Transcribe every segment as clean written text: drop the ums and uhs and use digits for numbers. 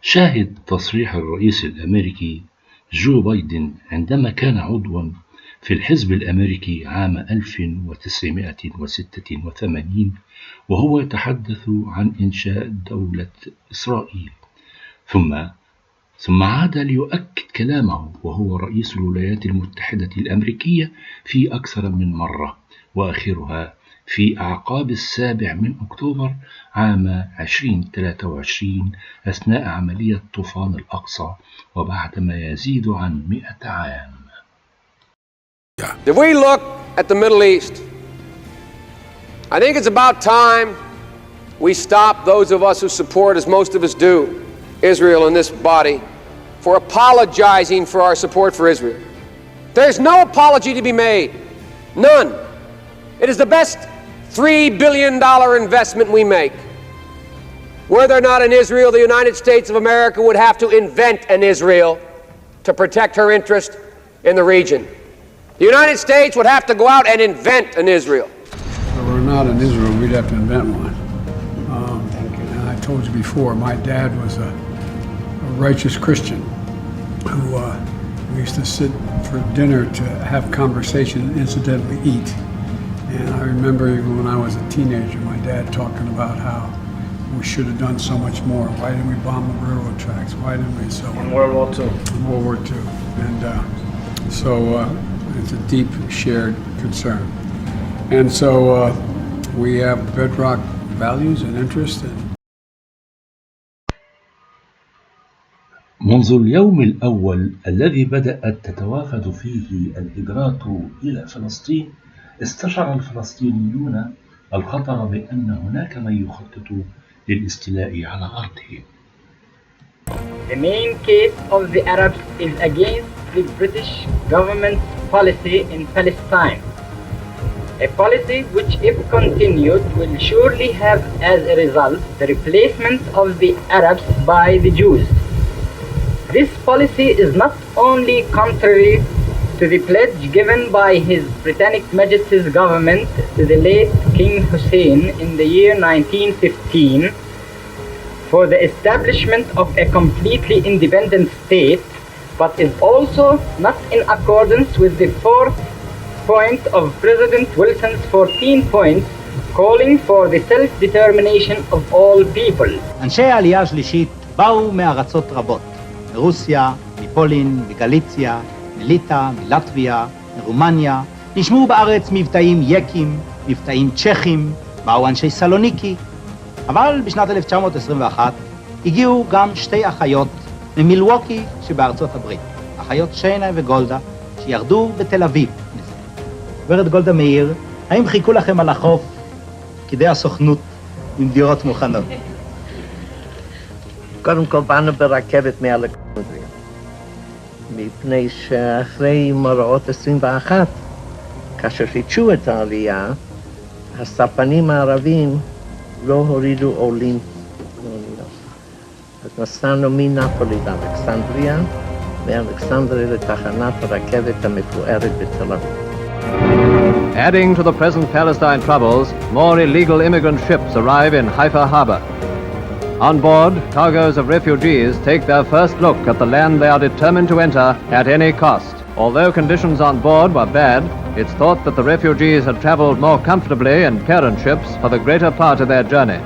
شاهد تصريح الرئيس الأمريكي جو بايدن عندما كان عضوا في الحزب الأمريكي عام 1986 وهو يتحدث عن إنشاء دولة إسرائيل، ثم عاد ليؤكد كلامه وهو رئيس الولايات المتحدة الأمريكية في أكثر من مرة، وآخرها في أعقاب 7 أكتوبر عام 2023 أثناء عملية طوفان الأقصى وبعد ما يزيد عن 100 عام. If we look at the Middle East, I think it's about time we stop, those of us who support, as most of us do, Israel in this body, for apologizing for our support for Israel. There's no apology to be made. None. It is the best $3 billion investment we make. Were there not an Israel, the United States of America would have to invent an Israel to protect her interest in the region. The United States would have to go out and invent an Israel. If there were not an Israel, we'd have to invent one. And I told you before, my dad was a righteous Christian who we used to sit for dinner to have conversation and incidentally eat. And I remember even when I was a teenager, my dad talking about how we should have done so much more. Why didn't we bomb the railroad tracks? Why didn't we? So in World War II. In World War II. And so it's a deep shared concern. And so we have bedrock values and interests. منذ اليوم الأول الذي بدأت تتوافد فيه الهجرات إلى فلسطين، استشعر الفلسطينيون الخطر بأن هناك من يخطط للاستيلاء على أرضهم. The main case of the Arabs is against the British government's policy in Palestine. A policy which, if continued, will surely have as a result the replacement of the Arabs by the Jews. This policy is not only contrary to the pledge given by His Britannic Majesty's government to the late King Hussein in the year 1915 for the establishment of a completely independent state, but is also not in accordance with the fourth point of President Wilson's 14 points calling for the self-determination of all people. אנשי העלייה השלישית באו מארצות רבות, מרוסיה, מפולין, מגליציה, מליטא, מלטביה, מרומניה. נשמעו בארץ מבטאים יקים, מבטאים צ'כים, באו אנשי סלוניקי. אבל בשנת 1921 הגיעו גם שתי אחיות ממילווקי שבארצות הברית, אחיות שיינה וגולדה, שירדו בתל אביב. גברת גולדה מאיר, האם חיכו לכם על החוף כדי הסוכנות עם דירות מוכנות? קודם כל באנו ברכבת מאלכסנדריה, מפני שאחרי מאורעות 21, כאשר חידשו את העלייה, הספנים הערבים לא הורידו עולים. אז נסענו מנפולי לאלכסנדריה, מאלכסנדריה לתחנת הרכבת המפוארת בתל אביב. Adding to the present Palestine troubles, more illegal immigrant ships arrive in Haifa harbor. On board, cargoes of refugees take their first look at the land they are determined to enter at any cost. Although conditions on board were bad, it's thought that the refugees had traveled more comfortably in parent ships for the greater part of their journey,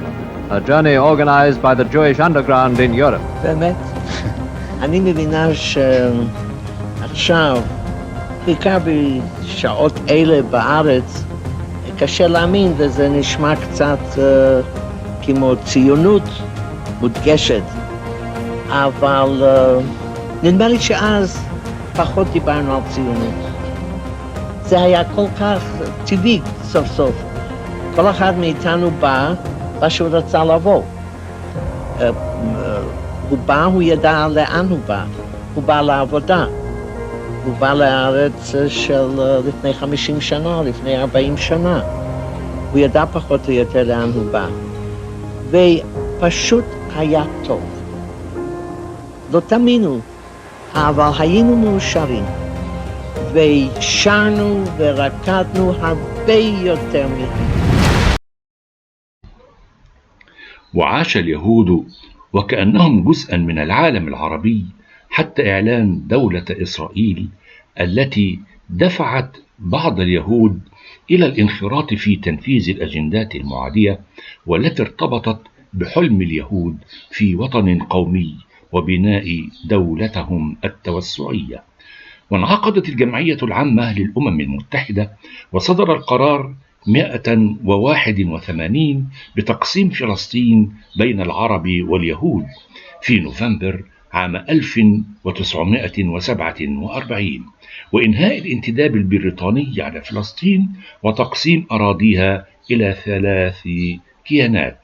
a journey organized by the Jewish underground in Europe. באמת, אני מבינה שעכשיו, בעיקר בשעות אלה בארץ, קשה להאמין, וזה נשמע קצת כמו ציונות מודגשת, אבל נדמה לי שאז פחות דיברנו על ציונות. זה היה כל כך טבעי סוף סוף. כל אחד מאיתנו בא שהוא רצה לבוא. הוא בא, הוא ידע לאן הוא בא. הוא בא לעבודה. הוא בא לארץ של לפני 50 שנה, לפני 40 שנה. הוא ידע פחות או יותר לאן הוא בא. ופשוט היה טוב. לא תאמינו, אבל היינו מאושרים. ושרנו ורקדנו הרבה יותר מהם. وعاش اليهود وكأنهم جزءا من العالم العربي، حتى إعلان دولة إسرائيل التي دفعت بعض اليهود إلى الانخراط في تنفيذ الأجندات المعادية، والتي ارتبطت بحلم اليهود في وطن قومي وبناء دولتهم التوسعية. وانعقدت الجمعية العامة للأمم المتحدة، وصدر القرار 181 بتقسيم فلسطين بين العرب واليهود في نوفمبر عام 1947، وإنهاء الانتداب البريطاني على فلسطين وتقسيم أراضيها إلى 3 كيانات: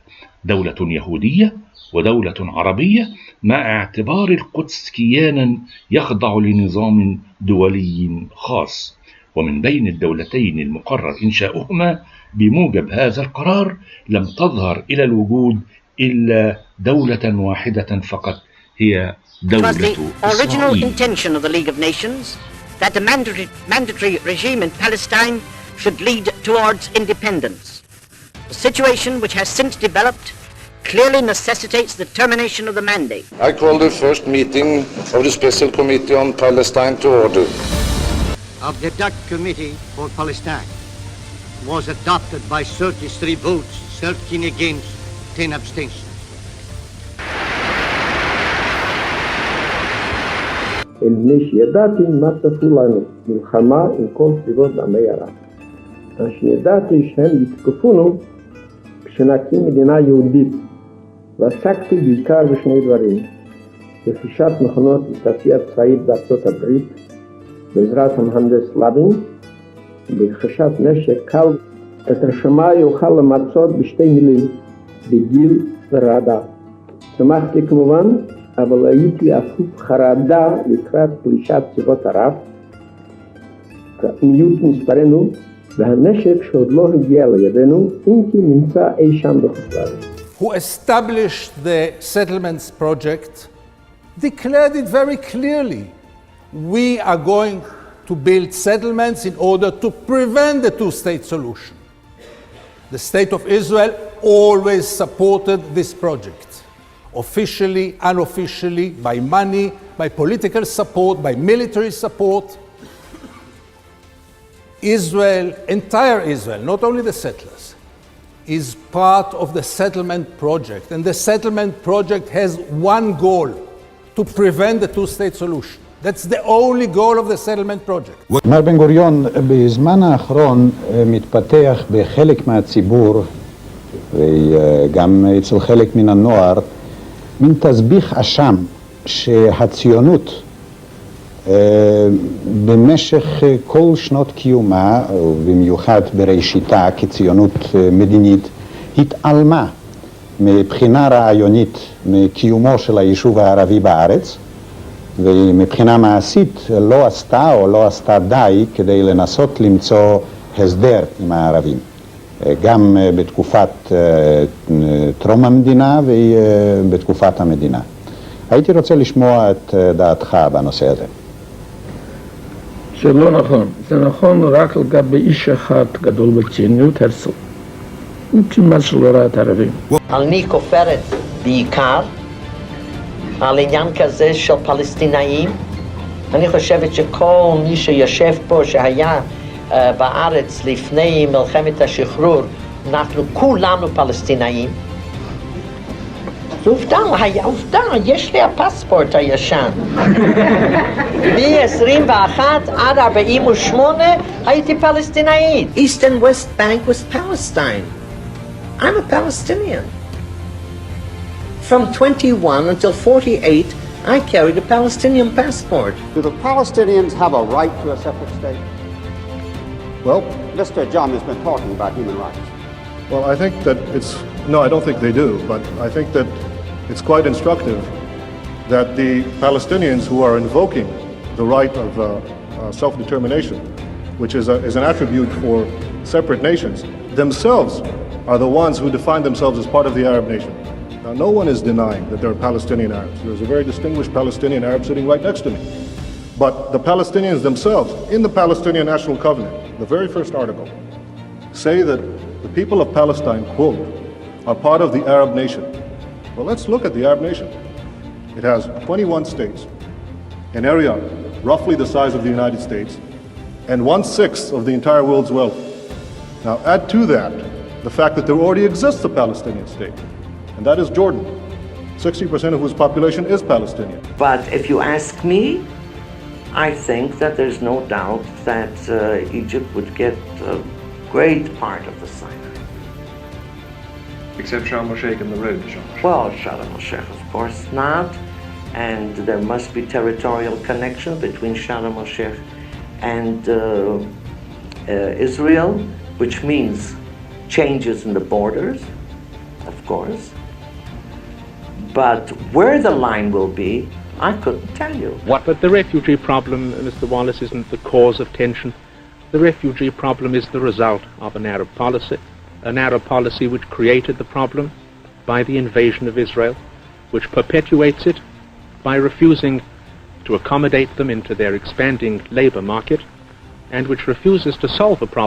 دولة يهودية ودولة عربية، مع اعتبار القدس كيانا يخضع لنظام دولي خاص. ومن بين الدولتين المقرر إنشاؤهما بموجب هذا القرار لم تظهر إلى الوجود إلا دولة واحدة فقط، هي دولة إسرائيل. That the mandatory regime in Palestine should lead towards independence. The situation which has since developed clearly necessitates the termination of the mandate. I call the first meeting of the Special Committee on Palestine to order. Of the Dutch Committee for Palestine was adopted by 33 votes, 13 against, 10 abstentions. מפני שידעתי מה צפו לנו, מלחמה עם כל סביבות עמי ערב. שידעתי שהם יתקפונו כשנקים מדינה יהודית, ועסקתי בעיקר בשני דברים: רכישת מכונות לתעשייה צבאית בארצות הברית בעזרת המהנדס לוין, ורכישת נשק קל. את השמאי יוכל למצות בשתי מילים: בגיל ורעדה. שמחתי כמובן, אבל הייתי אפוף חרדה לקראת פלישת צבאות ערב, מיעוט מספרנו, והנשק שעוד לא הגיע לידינו, אם כי נמצא אי שם בחוץ לארץ. Who established the settlements project declared it very clearly. We are going to build settlements in order to prevent the two-state solution. The state of Israel always supported this project, officially, unofficially, by money, by political support, by military support. Israel, entire Israel, not only the settlers, is part of the settlement project. And the settlement project has one goal: to prevent the two-state solution. That's the only goal of the settlement project. מר בן גוריון, בזמן האחרון מתפתח בחלק מהציבור וגם אצל חלק מן הנוער מין תסביך אשם שהציונות במשך כל שנות קיומה, ובמיוחד בראשיתה כציונות מדינית, התעלמה מבחינה רעיונית מקיומו של היישוב הערבי בארץ, ומבחינה מעשית לא עשתה או לא עשתה די כדי לנסות למצוא הסדר עם הערבים, גם בתקופת טרום המדינה ובתקופת המדינה. הייתי רוצה לשמוע את דעתך בנושא הזה. שלא נכון. זה נכון רק לגבי איש אחד גדול בציונות, הרצל. הוא כמעט שלא ראה את הערבים. אני כופרת בעיקר על עניין כזה של פלסטינאים. אני חושבת שכל מי שיושב פה שהיה בארץ לפני מלחמת השחרור, אנחנו כולנו פלסטינאים. עובדה, יש לי הפספורט הישן. מ-21 עד 48 הייתי פלסטינאית. East and West Bank was Palestine. I'm a Palestinian. From 21 until 48, I carried a Palestinian passport. Do the Palestinians have a right to a separate state? Well, Mr. John has been talking about human rights. well, I think that no, I don't think they do, but I think that it's quite instructive that the Palestinians who are invoking the right of self-determination, which is an attribute for separate nations, themselves are the ones who define themselves as part of the Arab nation. Now, no one is denying that there are Palestinian Arabs. There's a very distinguished Palestinian Arab sitting right next to me. But the Palestinians themselves, in the Palestinian National Covenant, the very first article, say that the people of Palestine, quote, are part of the Arab nation. Well, let's look at the Arab nation. It has 21 states, an area roughly the size of the United States, and 1/6 of the entire world's wealth. Now add to that the fact that there already exists a Palestinian state, and that is Jordan, 60% of whose population is Palestinian. But if you ask me, I think that there's no doubt that Egypt would get a great part of the Sinai. Except Sharm el-Sheikh and the road to Sharm el-Sheikh. Well, Sharm el-Sheikh, of course not. And there must be territorial connection between Sharm el-Sheikh and Israel, which means changes in the borders, of course. But where the line will be, I couldn't tell you. But the refugee problem, Mr. Wallace, isn't the cause of tension. The refugee problem is the result of an Arab policy which created the problem by the invasion of Israel, which perpetuates it by refusing to accommodate them into their expanding labor market, and which refuses to solve a problem